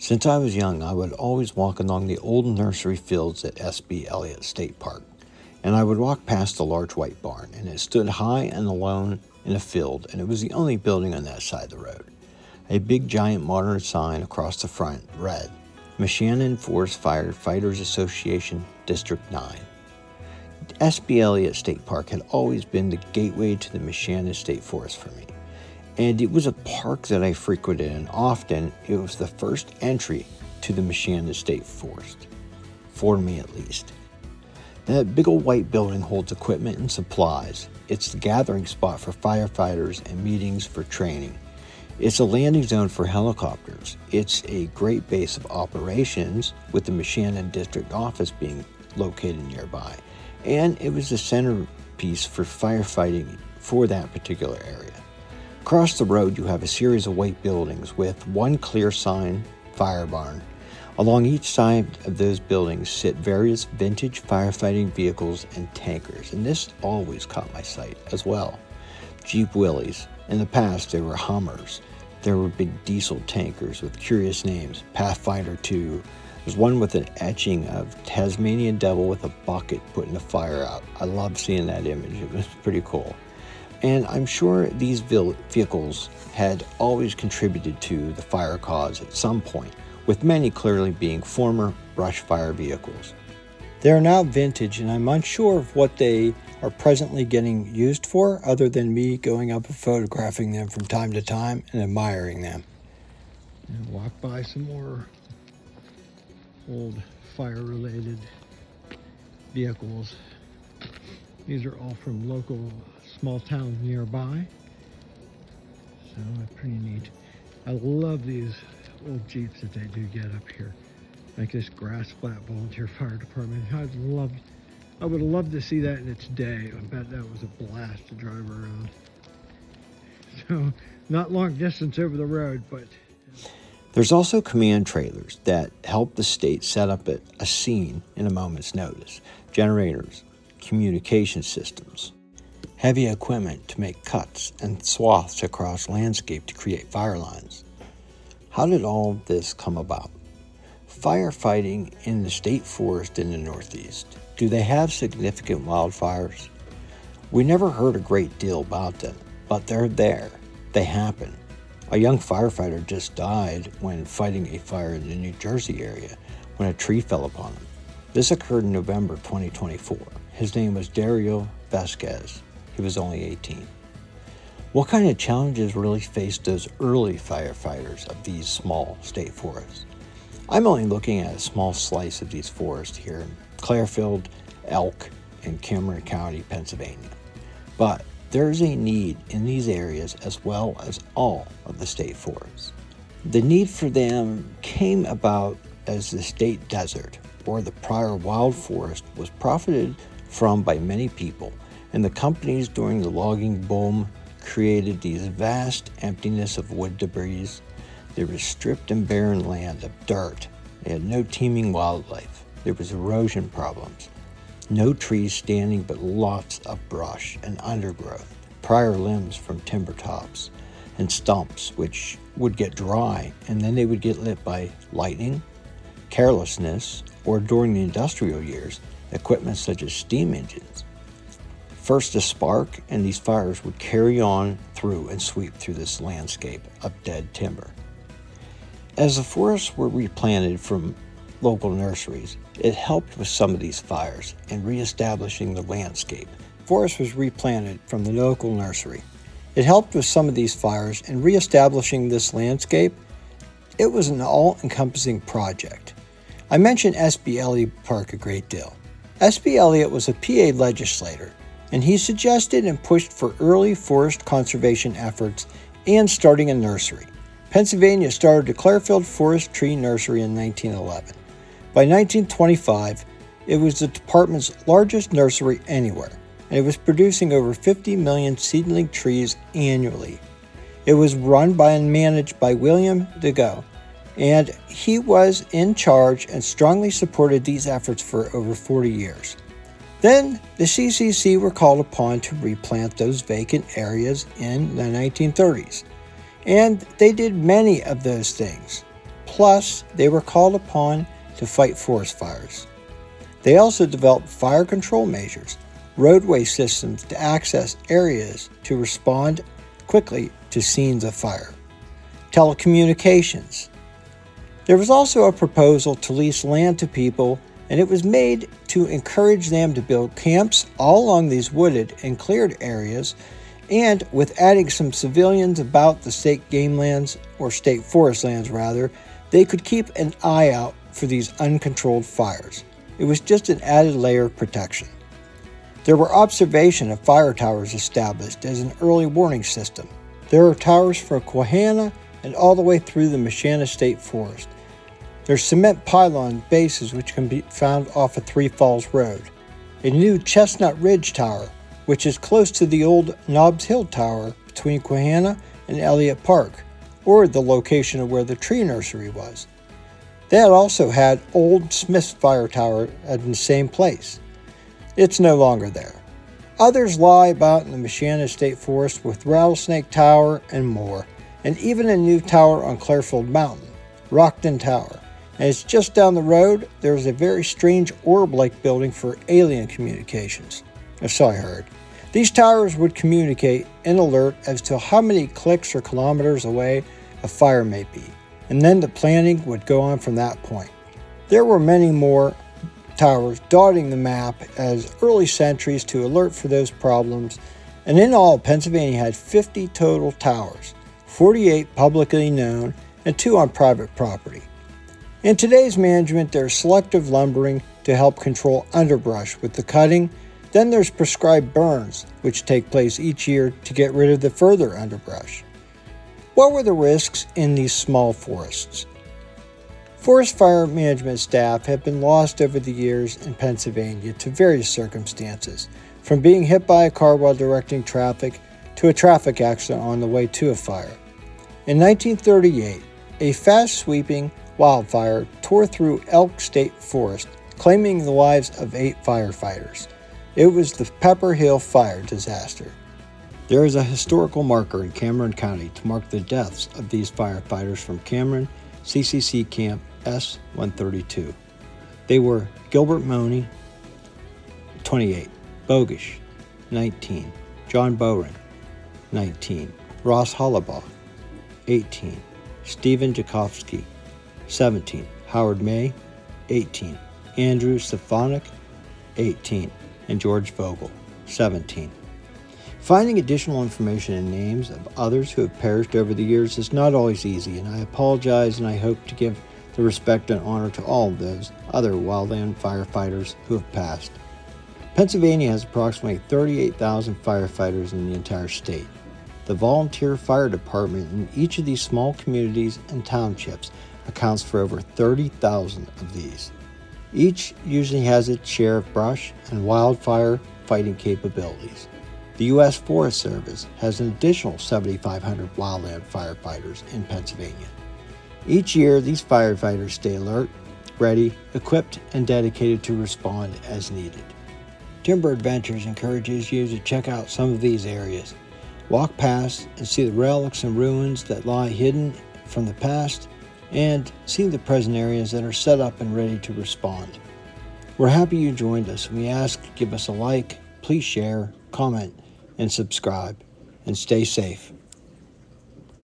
Since I was young, I would always walk along the old nursery fields at S.B. Elliott State Park, and I would walk past a large white barn, and it stood high and alone in a field, and it was the only building on that side of the road. A big giant modern sign across the front read, Moshannon Forest Firefighters Association, District 9. S.B. Elliott State Park had always been the gateway to the Moshannon State Forest for me. And it was a park that I frequented, and often it was the first entry to the Moshannon State Forest, for me at least. That big old white building holds equipment and supplies. It's the gathering spot for firefighters and meetings for training. It's a landing zone for helicopters. It's a great base of operations, with the Moshannon District Office being located nearby. And it was the centerpiece for firefighting for that particular area. Across the road, you have a series of white buildings with one clear sign, fire barn. Along each side of those buildings sit various vintage firefighting vehicles and tankers, and this always caught my sight as well. Jeep Willys. In the past, they were Hummers. There were big diesel tankers with curious names, Pathfinder 2. There's one with an etching of Tasmanian Devil with a bucket putting the fire out. I love seeing that image. It was pretty cool. And I'm sure these vehicles had always contributed to the fire cause at some point, with many clearly being former brush fire vehicles. They are now vintage, and I'm unsure of what they are presently getting used for, other than me going up and photographing them from time to time and admiring them. And walk by some more old fire-related vehicles. These are all from local small towns nearby, so that's pretty neat. I love these old Jeeps that they do get up here, like this Grass Flat Volunteer Fire Department. I would love to see that in its day. I bet that was a blast to drive around. So, not long distance over the road, but... There's also command trailers that help the state set up a scene in a moment's notice. Generators, communication systems, heavy equipment to make cuts and swaths across landscape to create fire lines. How did all this come about? Firefighting in the state forest in the Northeast. Do they have significant wildfires? We never heard a great deal about them, but they're there. They happen. A young firefighter just died when fighting a fire in the New Jersey area when a tree fell upon him. This occurred in November 2024. His name was Dario Vasquez. He was only 18. What kind of challenges really faced those early firefighters of these small state forests? I'm only looking at a small slice of these forests here in Clearfield, Elk, and Cameron County, Pennsylvania. But there is a need in these areas as well as all of the state forests. The need for them came about as the state desert, or the prior wild forest, was profited from by many people, and the companies during the logging boom created these vast emptiness of wood debris. There was stripped and barren land of dirt. They had no teeming wildlife. There was erosion problems. No trees standing, but lots of brush and undergrowth, prior limbs from timber tops, and stumps which would get dry, and then they would get lit by lightning, carelessness, or during the industrial years, equipment such as steam engines. First a spark, and these fires would carry on through and sweep through this landscape of dead timber. As the forests were replanted from local nurseries, it helped with some of these fires and reestablishing the landscape. The forest was replanted from the local nursery. It helped with some of these fires and reestablishing this landscape. It was an all-encompassing project. I mentioned S.B. Elliott Park a great deal. S.B. Elliott was a PA legislator, and he suggested and pushed for early forest conservation efforts and starting a nursery. Pennsylvania started the Clearfield Forest Tree Nursery in 1911. By 1925, it was the department's largest nursery anywhere, and it was producing over 50 million seedling trees annually. It was run by and managed by William DeGo, and he was in charge and strongly supported these efforts for over 40 years. Then the CCC were called upon to replant those vacant areas in the 1930s, and they did many of those things. Plus, they were called upon to fight forest fires. They also developed fire control measures, roadway systems to access areas to respond quickly to scenes of fire, telecommunications. There was also a proposal to lease land to people, and it was made to encourage them to build camps all along these wooded and cleared areas, and with adding some civilians about the state game lands, or state forest lands rather, they could keep an eye out for these uncontrolled fires. It was just an added layer of protection. There were observation of fire towers established as an early warning system. There are towers for Quahana and all the way through the Moshannon State Forest. There's cement pylon bases which can be found off of Three Falls Road. A new Chestnut Ridge Tower, which is close to the old Nobbs Hill Tower between Quahana and Elliott Park, or the location of where the tree nursery was. That also had old Smith's Fire Tower in the same place. It's no longer there. Others lie about in the Moshannon State Forest with Rattlesnake Tower and more, and even a new tower on Clarefield Mountain, Rockton Tower. And it's just down the road, there's a very strange orb-like building for alien communications. So I heard. These towers would communicate and alert as to how many clicks or kilometers away a fire may be, and then the planning would go on from that point. There were many more towers dotting the map as early sentries to alert for those problems, and in all, Pennsylvania had 50 total towers, 48 publicly known and 2 on private property. In today's management, there's selective lumbering to help control underbrush with the cutting. Then there's prescribed burns, which take place each year to get rid of the further underbrush. What were the risks in these small forests? Forest fire management staff have been lost over the years in Pennsylvania to various circumstances, from being hit by a car while directing traffic to a traffic accident on the way to a fire. In 1938, a fast-sweeping wildfire tore through Elk State Forest, claiming the lives of 8 firefighters. It was the Pepper Hill Fire disaster. There is a historical marker in Cameron County to mark the deaths of these firefighters from Cameron CCC Camp S-132. They were Gilbert Money, 28, Bogish, 19, John Bowen, 19, Ross Hollabaugh, 18, Stephen Jakowski, 17, Howard May, 18, Andrew Stefanik, 18, and George Vogel, 17. Finding additional information and names of others who have perished over the years is not always easy, and I apologize, and I hope to give the respect and honor to all of those other wildland firefighters who have passed. Pennsylvania has approximately 38,000 firefighters in the entire state. The volunteer fire department in each of these small communities and townships accounts for over 30,000 of these. Each usually has its share of brush and wildfire fighting capabilities. The U.S. Forest Service has an additional 7,500 wildland firefighters in Pennsylvania. Each year, these firefighters stay alert, ready, equipped, and dedicated to respond as needed. Timber Adventures encourages you to check out some of these areas. Walk past and see the relics and ruins that lie hidden from the past, and see the present areas that are set up and ready to respond. We're happy you joined us. We ask, give us a like, please share, comment, and subscribe, and stay safe.